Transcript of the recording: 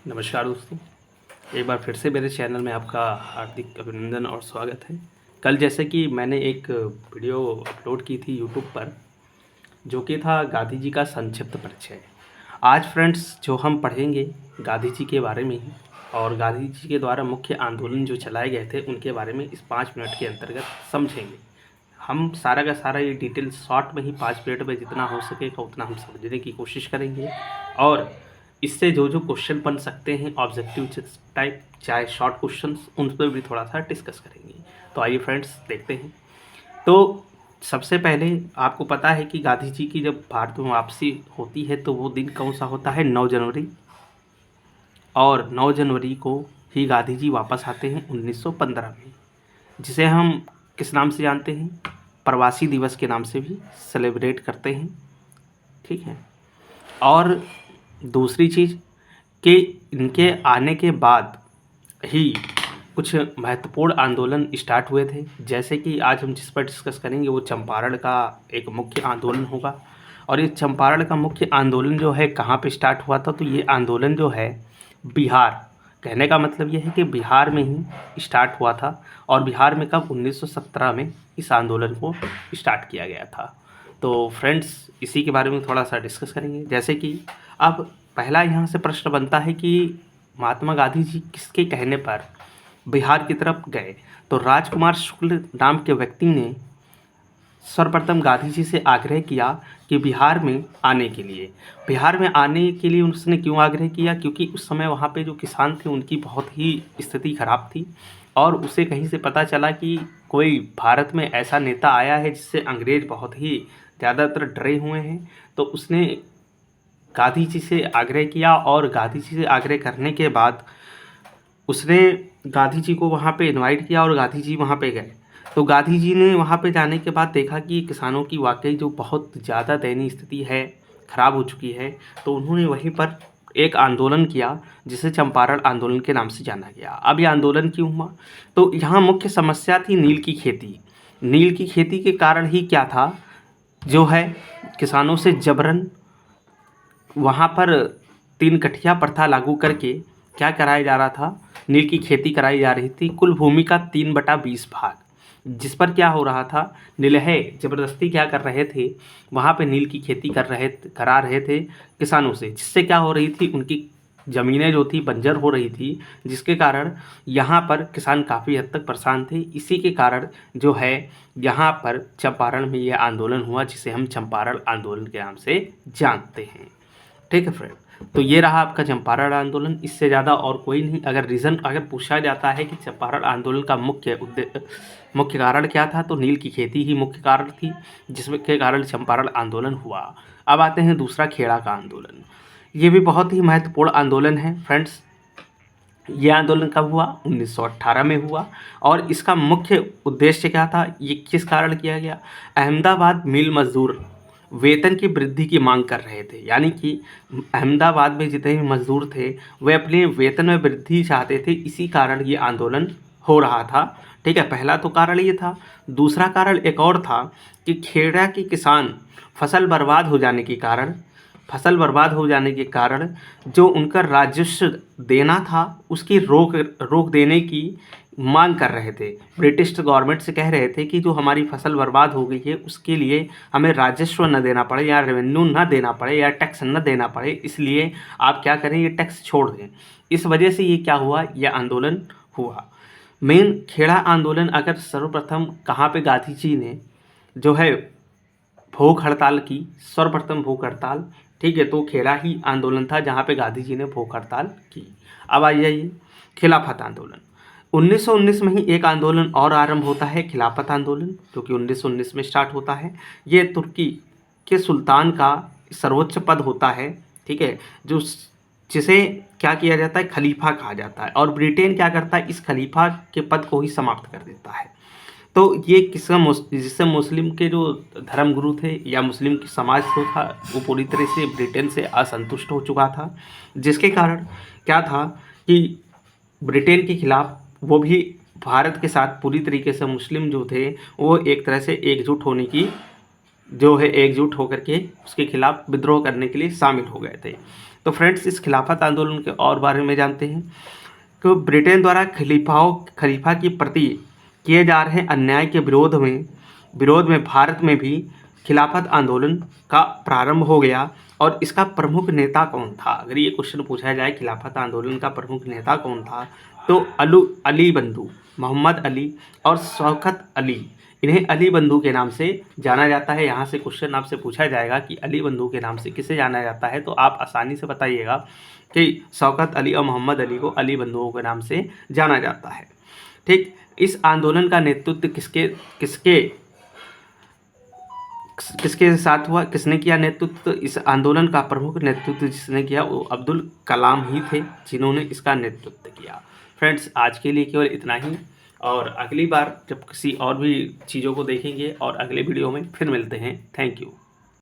नमस्कार दोस्तों, एक बार फिर से मेरे चैनल में आपका हार्दिक अभिनंदन और स्वागत है। कल जैसे कि मैंने एक वीडियो अपलोड की थी यूट्यूब पर, जो कि था गांधी जी का संक्षिप्त परिचय। आज फ्रेंड्स जो हम पढ़ेंगे गांधी जी के बारे में ही, और गांधी जी के द्वारा मुख्य आंदोलन जो चलाए गए थे उनके बारे में इस 5 मिनट के अंतर्गत समझेंगे। हम सारा का सारा ये डिटेल शॉर्ट में ही 5 मिनट में जितना हो सकेगा उतना हम समझने की कोशिश करेंगे, और इससे जो जो क्वेश्चन बन सकते हैं ऑब्जेक्टिव टाइप चाहे शॉर्ट क्वेश्चन, उन पर भी थोड़ा सा डिस्कस करेंगे। तो आइए फ्रेंड्स देखते हैं। तो सबसे पहले आपको पता है कि गांधी जी की जब भारत में वापसी होती है तो वो दिन कौन सा होता है? 9 जनवरी। और 9 जनवरी को ही गांधी जी वापस आते हैं 1915 में, जिसे हम किस नाम से जानते हैं? प्रवासी दिवस के नाम से भी सेलिब्रेट करते हैं, ठीक है। और दूसरी चीज़ कि इनके आने के बाद ही कुछ महत्वपूर्ण आंदोलन स्टार्ट हुए थे, जैसे कि आज हम जिस पर डिस्कस करेंगे वो चंपारण का एक मुख्य आंदोलन होगा। और ये चंपारण का मुख्य आंदोलन जो है कहाँ पे स्टार्ट हुआ था? तो ये आंदोलन जो है बिहार, कहने का मतलब ये है कि बिहार में ही स्टार्ट हुआ था। और बिहार में कब? 1917 में इस आंदोलन को स्टार्ट किया गया था। तो फ्रेंड्स इसी के बारे में थोड़ा सा डिस्कस करेंगे। जैसे कि अब पहला यहाँ से प्रश्न बनता है कि महात्मा गांधी जी किसके कहने पर बिहार की तरफ गए? तो राजकुमार शुक्ल नाम के व्यक्ति ने सर्वप्रथम गांधी जी से आग्रह किया कि बिहार में आने के लिए। बिहार में आने के लिए उसने क्यों आग्रह किया? क्योंकि उस समय वहाँ पे जो किसान थे उनकी बहुत ही स्थिति खराब थी, और उसे कहीं से पता चला कि कोई भारत में ऐसा नेता आया है जिससे अंग्रेज बहुत ही ज़्यादातर डरे हुए हैं। तो उसने गांधी जी से आग्रह किया, और गांधी जी से आग्रह करने के बाद उसने गांधी जी को वहाँ पे इनवाइट किया और गांधी जी वहाँ पे गए। तो गांधी जी ने वहाँ पे जाने के बाद देखा कि किसानों की वाकई जो बहुत ज़्यादा दयनीय स्थिति है, ख़राब हो चुकी है। तो उन्होंने वहीं पर एक आंदोलन किया जिसे चंपारण आंदोलन के नाम से जाना गया। अब ये आंदोलन क्यों हुआ? तो यहाँ मुख्य समस्या थी नील की खेती। नील की खेती के कारण ही क्या था, जो है किसानों से जबरन वहाँ पर 3 कठिया प्रथा लागू करके क्या कराया जा रहा था? नील की खेती कराई जा रही थी, कुल भूमि का 3/20 भाग, जिस पर क्या हो रहा था? नीलहे ज़बरदस्ती क्या कर रहे थे? वहाँ पे नील की खेती करा रहे थे किसानों से, जिससे क्या हो रही थी? उनकी ज़मीनें जो थी बंजर हो रही थी, जिसके कारण यहाँ पर किसान काफ़ी हद तक परेशान थे। इसी के कारण जो है यहाँ पर चंपारण में यह आंदोलन हुआ, जिसे हम चंपारण आंदोलन के नाम से जानते हैं, ठीक है फ्रेंड। तो ये रहा आपका चंपारण आंदोलन, इससे ज़्यादा और कोई नहीं। अगर रीज़न अगर पूछा जाता है कि चंपारण आंदोलन का मुख्य कारण क्या था, तो नील की खेती ही मुख्य कारण थी, जिसमें के कारण चंपारण आंदोलन हुआ। अब आते हैं दूसरा, खेड़ा का आंदोलन। ये भी बहुत ही महत्वपूर्ण आंदोलन है फ्रेंड्स। ये आंदोलन कब हुआ? 1918 में हुआ। और इसका मुख्य उद्देश्य क्या था? ये किस कारण किया गया? अहमदाबाद मिल मजदूर वेतन की वृद्धि की मांग कर रहे थे, यानी कि अहमदाबाद में जितने भी मजदूर थे वे अपने वेतन में वृद्धि चाहते थे। इसी कारण ये आंदोलन हो रहा था, ठीक है। पहला तो कारण ये था। दूसरा कारण एक और था कि खेड़ा के किसान फसल बर्बाद हो जाने के कारण जो उनका राजस्व देना था उसकी रोक देने की मांग कर रहे थे। ब्रिटिश गवर्नमेंट से कह रहे थे कि जो हमारी फसल बर्बाद हो गई है उसके लिए हमें राजस्व न देना पड़े, या रेवेन्यू न देना पड़े, या टैक्स न देना पड़े, इसलिए आप क्या करें, ये टैक्स छोड़ दें। इस वजह से ये क्या हुआ, यह आंदोलन हुआ। मेन खेड़ा आंदोलन अगर सर्वप्रथम कहाँ पे गांधी जी ने जो है भूख हड़ताल की, सर्वप्रथम भूख हड़ताल, ठीक है, तो खेड़ा ही आंदोलन था जहाँ पे गांधी जी ने भूख हड़ताल की। अब आ जाइए खिलाफत आंदोलन। 1919 में ही एक आंदोलन और आरंभ होता है, खिलाफत आंदोलन, जो कि 1919 में स्टार्ट होता है। ये तुर्की के सुल्तान का सर्वोच्च पद होता है, ठीक है, जो जिसे क्या किया जाता है, खलीफा कहा जाता है। और ब्रिटेन क्या करता है, इस खलीफा के पद को ही समाप्त कर देता है। तो ये जिससे मुस्लिम के जो धर्मगुरु थे या मुस्लिम की समाज जो था वो पूरी तरह से ब्रिटेन से असंतुष्ट हो चुका था, जिसके कारण क्या था कि ब्रिटेन के खिलाफ वो भी भारत के साथ पूरी तरीके से मुस्लिम जो थे वो एक तरह से एकजुट होकर के उसके खिलाफ विद्रोह करने के लिए शामिल हो गए थे। तो तो फ्रेंड्स, इस खिलाफत आंदोलन के और बारे में जानते हैं। तो ब्रिटेन द्वारा खलीफा की प्रति किए जा रहे अन्याय के विरोध में भारत में भी खिलाफत आंदोलन का प्रारंभ हो गया। और इसका प्रमुख नेता कौन था? अगर ये क्वेश्चन पूछा जाए खिलाफत आंदोलन का प्रमुख नेता कौन था, तो अली बंधु, मोहम्मद अली और शौकत अली, इन्हें अली बंधु के नाम से जाना जाता है। यहाँ से क्वेश्चन आपसे पूछा जाएगा कि अली बंधु के नाम से किसे जाना जाता है, तो आप आसानी से बताइएगा कि शौकत अली और मोहम्मद अली को अली बंधुओं के नाम से जाना जाता है। ठीक, इस आंदोलन का नेतृत्व किसके साथ हुआ, किसने किया नेतृत्व? तो इस आंदोलन का प्रमुख नेतृत्व जिसने किया वो अब्दुल कलाम ही थे, जिन्होंने इसका नेतृत्व किया। फ्रेंड्स, आज के लिए केवल इतना ही, और अगली बार जब किसी और भी चीज़ों को देखेंगे और अगले वीडियो में फिर मिलते हैं। Thank you.